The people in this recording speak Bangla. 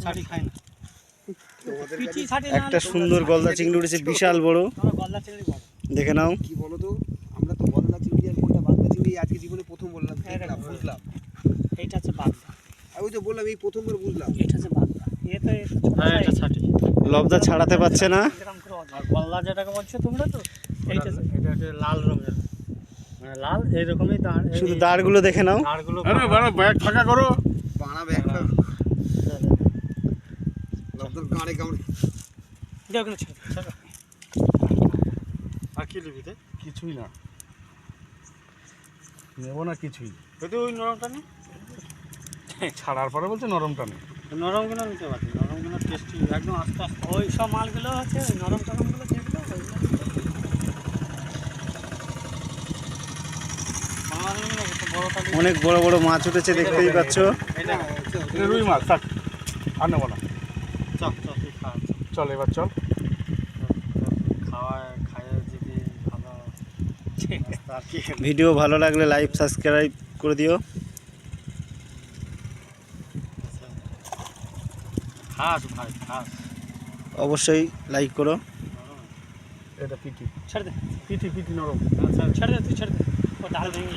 ছাড়ি খায় না। একটা সুন্দর গলদা চিংড়ি উঠেছে, বিশাল বড়। গলদা চিংড়ি বড় দেখে নাও। কি বলো তো, আমরা তো গলদা চিংড়ি আর কোনটা বাগদা চিংড়ি আজকে জীবনে প্রথম বললাম, বুঝলাম। এইটা হচ্ছে বাগদা। আমি তো বললাম এই প্রথমবার বুঝলাম। এটা হচ্ছে বাগদা। এটা ছাটি। লবদা ছাড়াতে পারছে না। আর গলদা যেটাকে বলছো তোমরা, তো এটা হচ্ছে লাল রঙের, মানে লাল এইরকমই দাঁড়। শুধু দাঁড়গুলো দেখে নাও। দাঁড়গুলো ব্যাগ ফাঁকা করো। বানাবে একটা লবদার গাড়ে কামড়ে। দেখুন ছাড়ো। আর কি নিবি? কিছুই না, নেবো না কিছুই। যদি ওই নরমটা নেই, ছাড়ার পরে বলছে নরমটা নেই। নরমগুলো নিতে পারছি। নরমগুলো টেস্টি একদম আস্তে আস্তে। ওই সব মালগুলো আছে, ওই নরম টরমগুলো যেগুলো অনেক বড় বড় মাছ উঠেছে, দেখতেই পাচ্ছ। রুই মাছ থাক, আর নেবো না। চল চল এবার চল। খাওয়া যদি ভালো। ভিডিও ভালো লাগলে লাইক সাবস্ক্রাইব করে দিও। খাস ভাই খাস, অবশ্যই লাইক করো। এটা পিটি ছেড়ে দে। পিটি নরম। আচ্ছা ছেড়ে দে, তুই ছেড়ে দে। ও ডাল ভেঙে